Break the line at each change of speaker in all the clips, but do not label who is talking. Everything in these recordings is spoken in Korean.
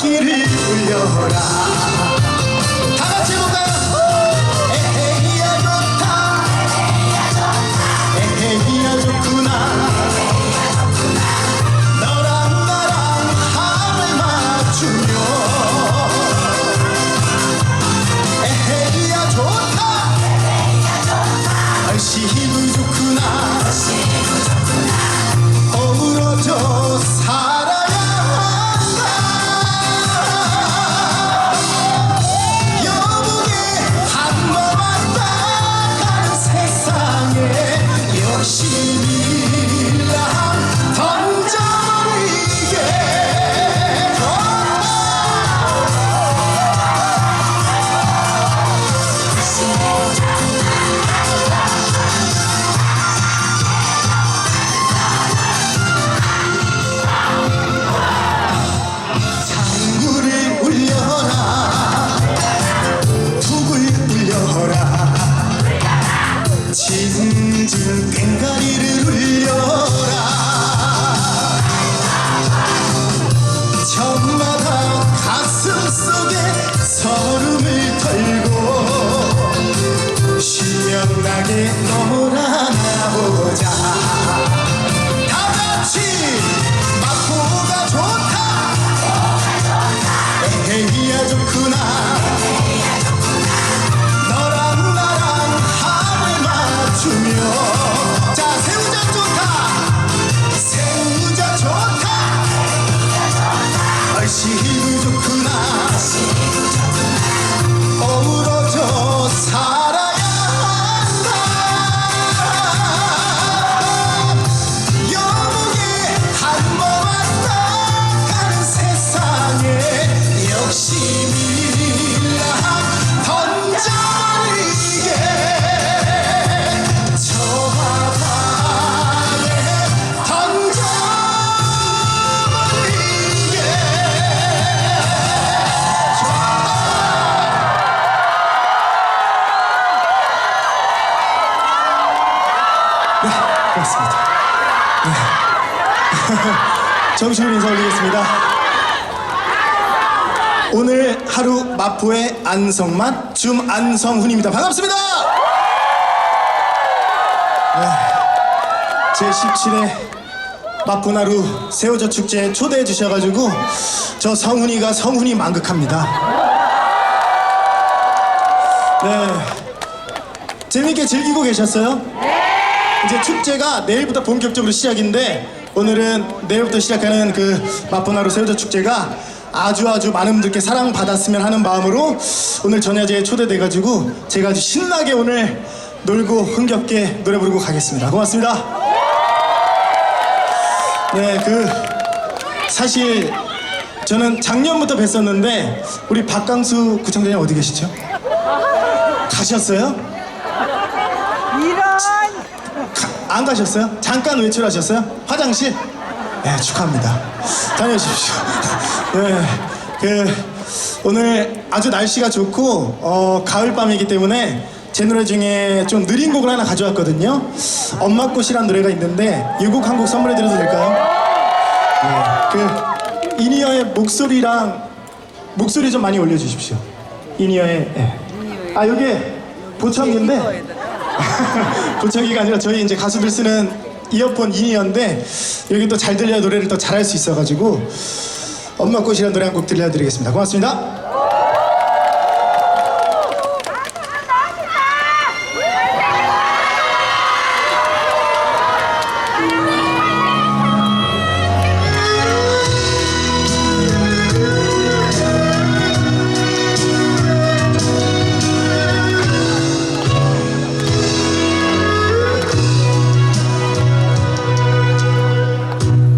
갱가리를 울려라. 다 같이 해볼까요? 에헤이야 좋다, 에헤이야 좋구나. 너랑 나랑 합을 맞추며 에헤이야 좋다, 얼씨구 좋구나. 어우러져 살아야 한다. 여보게 한 번 왔다 가는 세상에 열심히랑 던져버리게. 창구를 울려라, 북을 울려라, 징징 꽹가리를 울려라. 저마다 가슴 속에 서름을 털고 신명나게 놀아나보자. 다 같이 마포가 좋다, 에헤이야 좋구나. 너랑 나랑 합을 맞추며 자 새우젓 좋다, 새우젓 좋다, 얼씨구 좋구나. 어우러져 살아야 한다. 여보게 한 번 왔다 가는 세상에 욕심이랑 던져버리게. 저 바다에 던져버리게. 네, 고맙습니다. 네. 정식으로 인사 올리겠습니다. 오늘 하루 마포의 안성만 줌안성훈입니다. 반갑습니다. 네, 제17회 마포나루 새우젓 축제에 초대해 주셔가지고 저 성훈이가 성훈이 만극합니다. 네, 재밌게 즐기고 계셨어요? 이제 축제가 내일부터 본격적으로 시작인데 오늘은 내일부터 시작하는 그 마포나루 새우젓 축제가 아주 많은 분들께 사랑받았으면 하는 마음으로 오늘 전야제에 초대돼가지고 제가 아주 신나게 오늘 놀고 흥겹게 노래 부르고 가겠습니다. 고맙습니다. 네, 사실 저는 작년부터 뵀었는데 우리 박강수 구청장님 어디 계시죠? 가셨어요? 안 가셨어요? 잠깐 외출하셨어요? 화장실? 네, 축하합니다. 다녀오십시오. 네, 오늘 아주 날씨가 좋고 가을밤이기 때문에 제 노래 중에 좀 느린 곡을 하나 가져왔거든요. 엄마꽃이란 노래가 있는데 이 곡 한 곡 선물해드려도 될까요? 네, 이니어의 목소리 좀 많이 올려주십시오. 이니어의 네. 아, 여기 보청기인데 보청기가 아니라 저희 이제 가수들 쓰는 이어폰 이니어인데 여기 또 잘 들려야 노래를 더 잘할 수 있어가지고 엄마꽃이라는 노래 한 곡 들려드리겠습니다. 고맙습니다.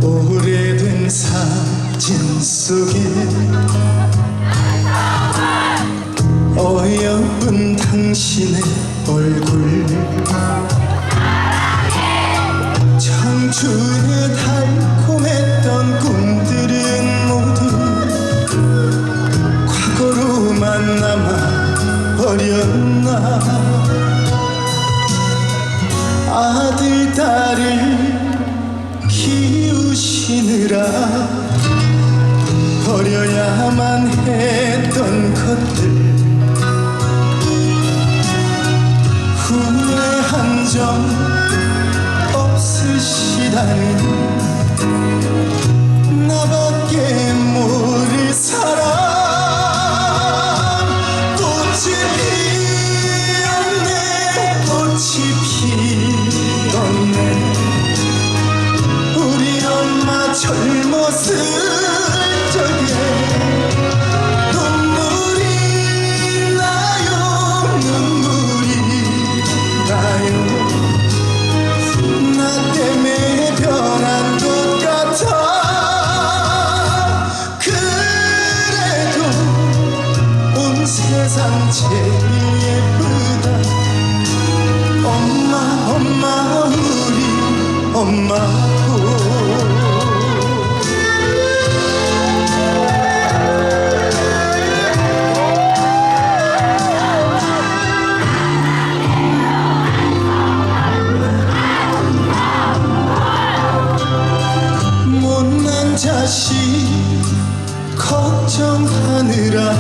오래된 사진 속에 어여쁜 당신의 얼굴, 청춘의 달콤했던 꿈들은 모두 과거로만 남아버렸나. 아들 딸을 키우시느라 버려 잊어야만 했던 것들 후회 한 점 없으시다니 나밖에 모를 사람 꽃이 피었네 꽃이 피었네 우리 엄마 젊었을 적에 눈물이 나요 눈물이 나요 나 때문에 변한 것 같아 그래도 온 세상 제일 예쁘다 엄마 엄마 우리 엄마고 못난 자식 걱정하느라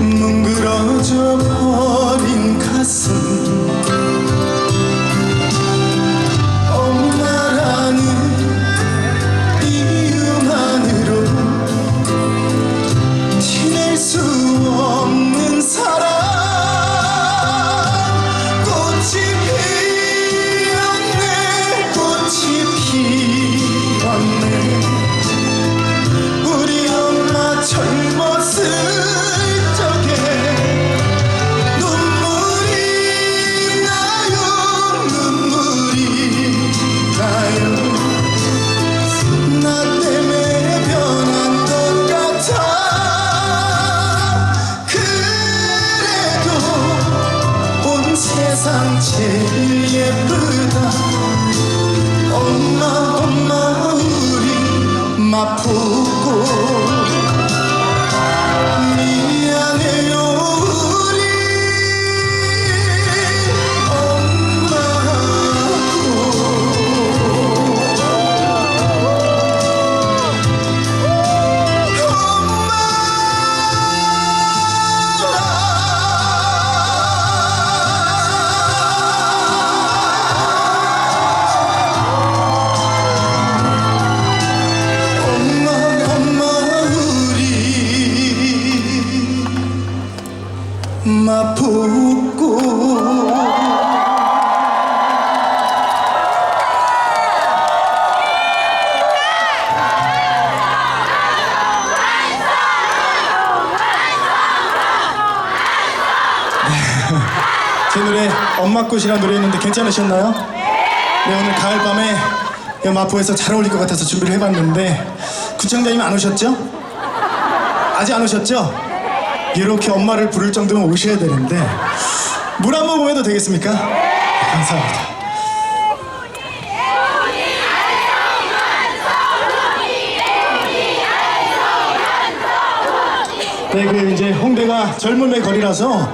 뭉그러져 버린 가슴 엄마라는 이유만으로 지낼 수 없는 사람 꽃이 피었네 꽃이 피었네 우리 엄마 젊었을 적에 눈물이 나요 눈물이 나요 나 때문에 변한 것 같아 그래도 온 세상 제일 예쁘다 엄마 엄마 우리 마포고 미안해요 우리 마포고 제 노래 엄마꽃이라는 노래였는데 괜찮으셨나요? 네 오늘 가을밤에 마포에서 잘 어울릴 것 같아서 준비를 해봤는데 구청장님 안 오셨죠? 아직 안 오셨죠? 이렇게 엄마를 부를 정도면 오셔야 되는데 물 한 모금 해도 되겠습니까? 네, 감사합니다. 네, 그 이제 홍대가 젊음의 거리라서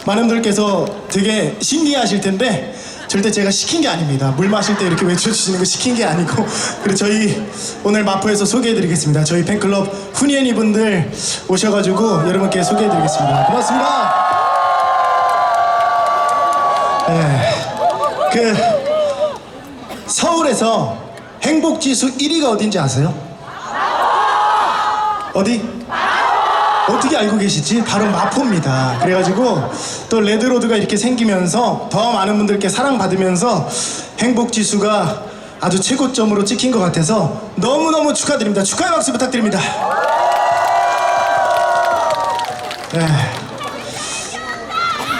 많은 분들께서 되게 신기하실 텐데 절대 제가 시킨 게 아닙니다. 물 마실 때 이렇게 외쳐주시는 거 시킨 게 아니고 그리고 저희 오늘 마포에서 소개해드리겠습니다. 저희 팬클럽 훈이애니 분들 오셔가지고 여러분께 소개해드리겠습니다. 고맙습니다. 네, 그 서울에서 행복지수 1위가 어딘지 아세요? 어디? 어떻게 알고 계시지? 바로 마포입니다. 그래가지고 또 레드로드가 이렇게 생기면서 더 많은 분들께 사랑받으면서 행복지수가 아주 최고점으로 찍힌 것 같아서 너무너무 축하드립니다. 축하의 박수 부탁드립니다. 네.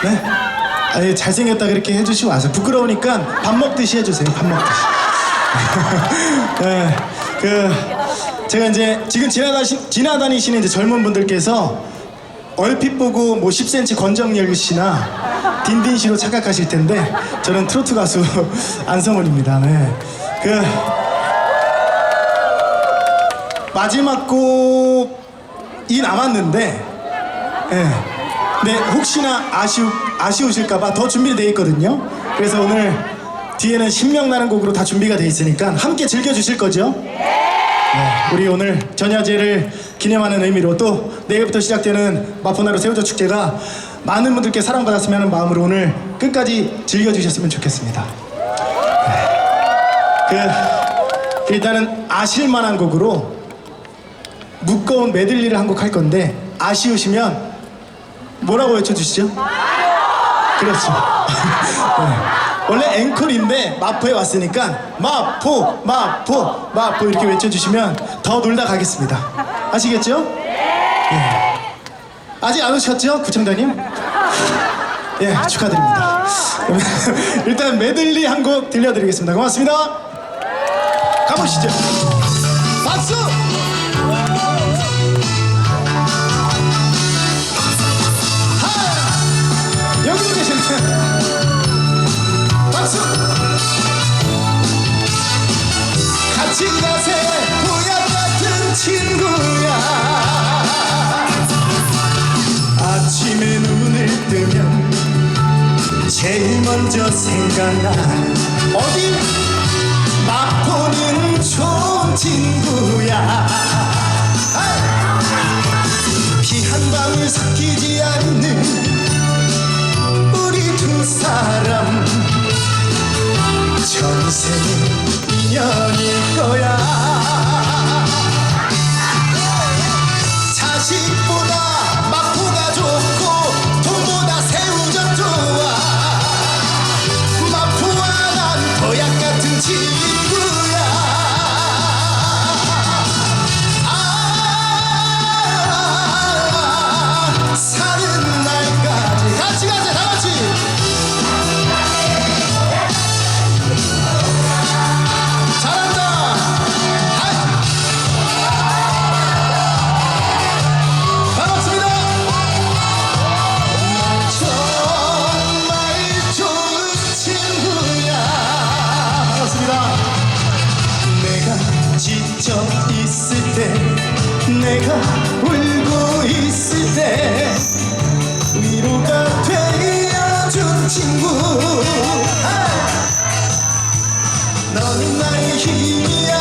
네? 아니, 잘생겼다 그렇게 해주시고 와서 부끄러우니까 밥 먹듯이 해주세요. 밥 먹듯이. 네. 제가 이제 지금 지나다니시는 이제 젊은 분들께서 얼핏 보고 뭐 10cm 권정열 씨나 딘딘 씨로 착각하실 텐데 저는 트로트 가수 안성훈입니다. 네. 마지막 곡이 남았는데, 네, 혹시나 아쉬우실까봐 더 준비되어 있거든요. 그래서 오늘 뒤에는 신명나는 곡으로 다 준비가 되어 있으니까 함께 즐겨주실 거죠? 우리 오늘 전야제를 기념하는 의미로 또 내일부터 시작되는 마포나루 새우젓 축제가 많은 분들께 사랑받았으면 하는 마음으로 오늘 끝까지 즐겨주셨으면 좋겠습니다. 일단은 아실만한 곡으로 무거운 메들리를 한 곡 할 건데 아쉬우시면 뭐라고 외쳐주시죠? 그렇죠. 네. 원래 앵콜인데 마포에 왔으니까 마포 마포 마포 이렇게 외쳐주시면 더 놀다 가겠습니다. 아시겠죠? 네. 아직 안 오셨죠? 구청장님? 예, 축하드립니다. 일단 메들리 한 곡 들려드리겠습니다. 고맙습니다. 가보시죠. 박수! 여기 계시네. 박수! 같이 가세 보약 같은 친구야. 아침에 눈을 뜨면 제일 먼저 생각나는 어디? 마포는 좋은 친구야. 피 한 방울 섞이지 않는 우리 두 사람 전생 인연일 거야. 자식보다 마포가 좋고 돈보다 새우젓 좋아. 마포와 난 보약 같은 친구야. 사는 날까지 같이 가자. 다 같이. 잘한다. 반갑습니다. 정말 좋은 친구야. 반갑습니다. 내가 지쳐 있을 때, 내가 울고 있을 때 위로가 되어준 친구. 너는 나의 힘이야.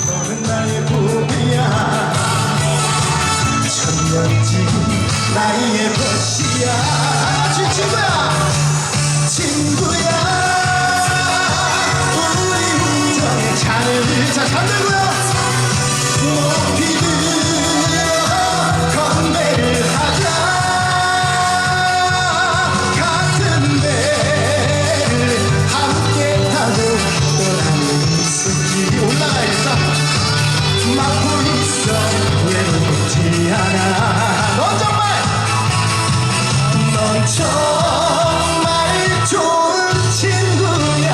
너는 나의 복이야. 천년지 나의 벗이야. 같이 친구야. 친구야. 우리 우정의 잔을 자 잠들고요. 높이 들어 건배를 하자. 같은 배를 함께 타고 떠나는 숲길이 올라가야겠다. 마포 있어 외롭지 않아. 넌 정말 좋은 친구야.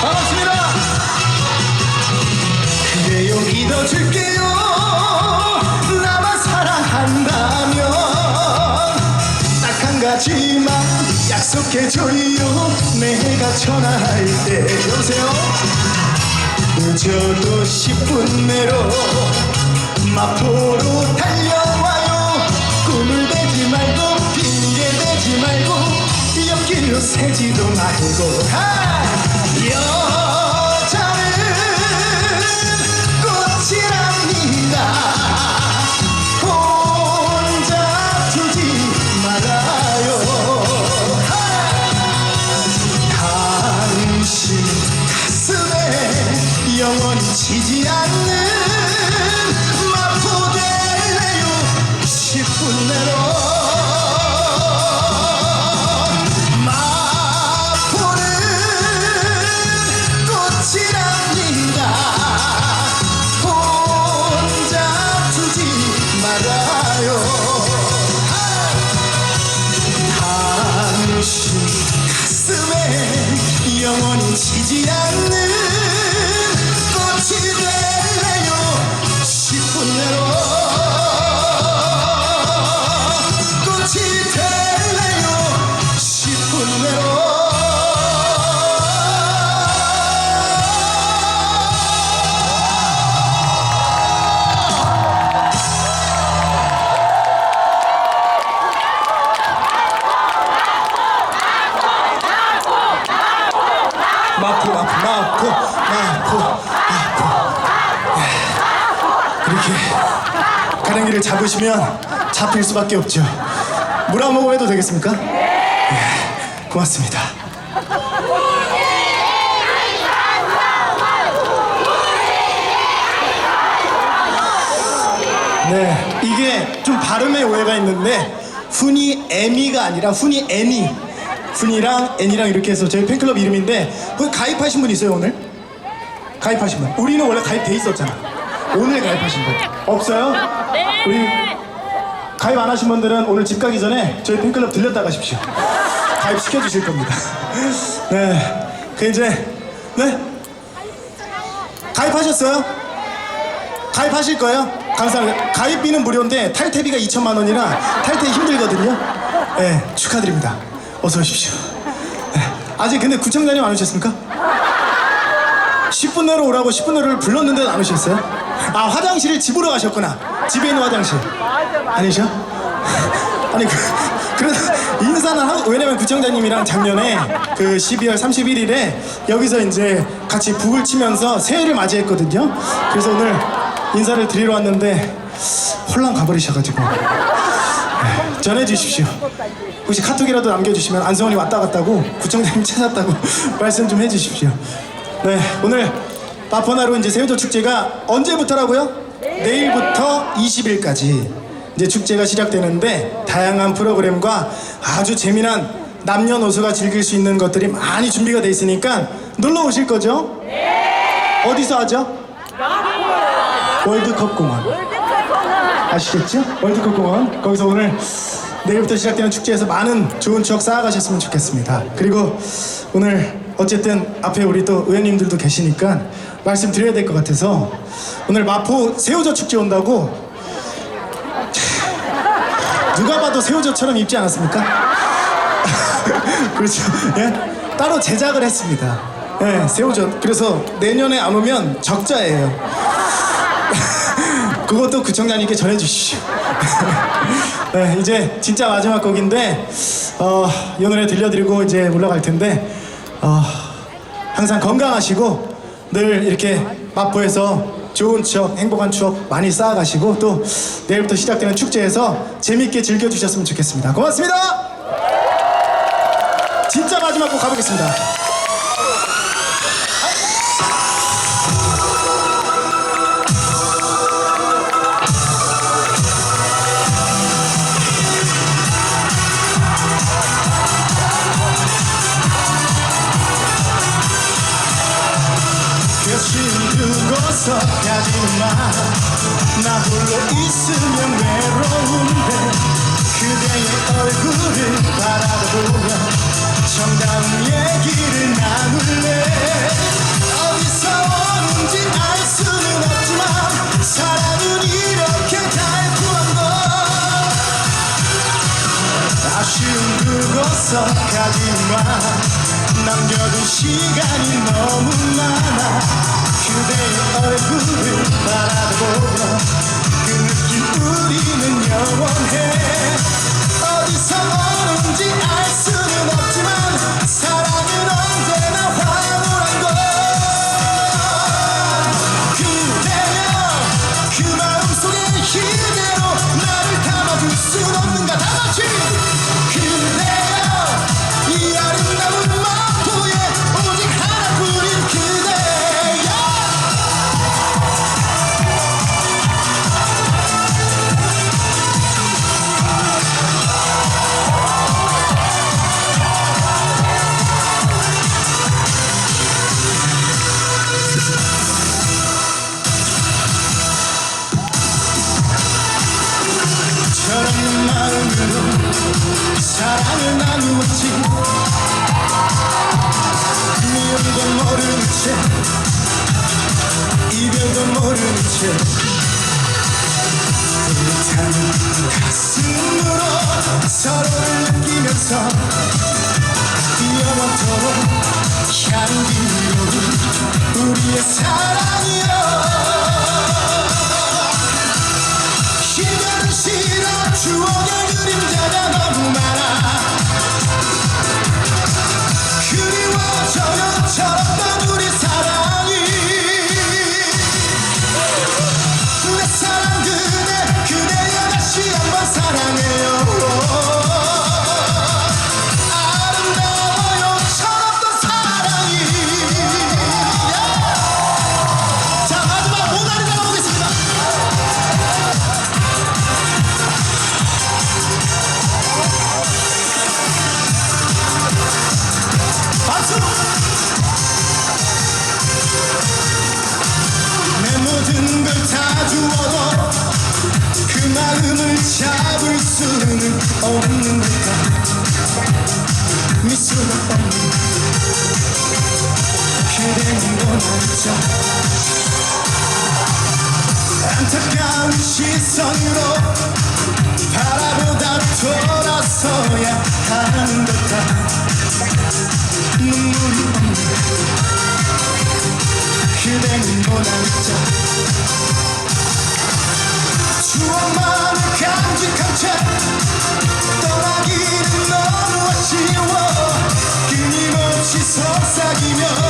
반갑습니다. 그래요, 믿어줄게요. 나만 사랑한다면 딱 한 가지만 약속해줘요. 내가 전화할 때 여보세요. 늦어도 10분 내로 마포로 달려와요. 꿈을 대지 말고 핑계 대지 말고 옆길로 새지도 말고. 여자는 꽃이랍니다. 혼자 두지 말아요. 당신 가슴에 영원히 지지 않는 마포 될래요. 10분 내로. 당신 가슴에 영원히 지지 않는 꽃이 될래요. 10분 내로 꽃이 될래요. 10분 내로. 마포. 이렇게 가는 길을 잡으시면 잡힐 수밖에 없죠. 물 한 모금 해도 되겠습니까? 네, 고맙습니다. 네, 이게 좀 발음에 오해가 있는데 훈이 애미가 아니라 훈이 애니. 훈이랑 애니랑 이렇게 해서 저희 팬클럽 이름인데 거기 가입하신 분 있어요 오늘? 가입하신 분? 우리는 원래 가입돼 있었잖아. 오늘 가입하신 분 없어요? 우리 가입 안 하신 분들은 오늘 집 가기 전에 저희 팬클럽 들렸다 가십시오. 가입 시켜주실 겁니다. 네, 그 이제 네 가입하셨어요? 가입하실 거예요? 감사합니다. 가입비는 무료인데 탈퇴비가 2천만 원이라 탈퇴 힘들거든요. 네, 축하드립니다. 어서 오십시오. 네, 아직 근데 구청장님 안 오셨습니까? 10분 내로 오라고 10분 내로를 불렀는데도 안 오셨어요? 아, 화장실을 집으로 가셨구나. 집에 있는 화장실. 아니셔? 아니 그래도 인사는 하고, 왜냐면 구청장님이랑 작년에 그 12월 31일에 여기서 이제 같이 북을 치면서 새해를 맞이했거든요. 그래서 오늘 인사를 드리러 왔는데 홀랑 가버리셔가지고 네, 전해주십시오. 혹시 카톡이라도 남겨주시면 안성원이 왔다 갔다고 구청장님 찾았다고 말씀 좀 해주십시오. 네, 오늘 마포나루 이제 새우젓 축제가 언제부터라고요? 내일부터 20일까지 이제 축제가 시작되는데 다양한 프로그램과 아주 재미난 남녀노소가 즐길 수 있는 것들이 많이 준비가 돼 있으니까 놀러 오실 거죠? 네. 어디서 하죠? 월드컵 공원. 아시겠죠? 월드컵 공원. 거기서 오늘 내일부터 시작되는 축제에서 많은 좋은 추억 쌓아가셨으면 좋겠습니다. 그리고 오늘 어쨌든 앞에 우리 또 의원님들도 계시니까 말씀드려야 될 것 같아서 오늘 마포 새우젓 축제 온다고 누가 봐도 새우젓처럼 입지 않았습니까? 그렇죠. 예? 따로 제작을 했습니다. 예, 새우젓. 그래서 내년에 안 오면 적자예요. 그것도 구청장님께 전해주십시오. 네, 이제 진짜 마지막 곡인데 이 노래 들려드리고 이제 올라갈 텐데 항상 건강하시고 늘 이렇게 마포에서 좋은 추억, 행복한 추억 많이 쌓아가시고 또 내일부터 시작되는 축제에서 재밌게 즐겨주셨으면 좋겠습니다. 고맙습니다. 진짜 마지막 곡 가보겠습니다. 두고서 가지마. 나 홀로 있으면 외로운데 그대의 얼굴을 바라보며 정다운 얘기를 나눌래. 어디서 오는지 알 수는 없지만 사랑은 이렇게 달콤한 것. 아쉬움 두고서 가지마. 남겨둔 시간이 너무 많아. 그대의 얼굴을 바라보며 그 느낌 우리는 영원해. 어디서 오는지 알 수는 없지만 사랑은 언제나 황홀한 것. 그대여 그 마음속에 이대로 나를 담아줄 순 없는가. 다같이 그대여 이 아름다운 마포에 오직 하나뿐인 그대여. 저런 마음으로 사랑을 나누었지. 미움도 모르는 채 이별도 모르는 채 불타는 가슴으로 서로를 느끼면서 영원토록 향기로운 우리의 사랑이여. 시간은 싫어. 추억의 그림자가 너무 많아. 그리워져요. 없는 걸까 미소가 없는 그대는 원한자 안타까운 시선으로 바라보다 돌아서야 하는 걸까 눈물이 없는 그대는 원한자 추억만을 간직한 채 떠나기는 너무 아쉬워 끊임없이 속삭이며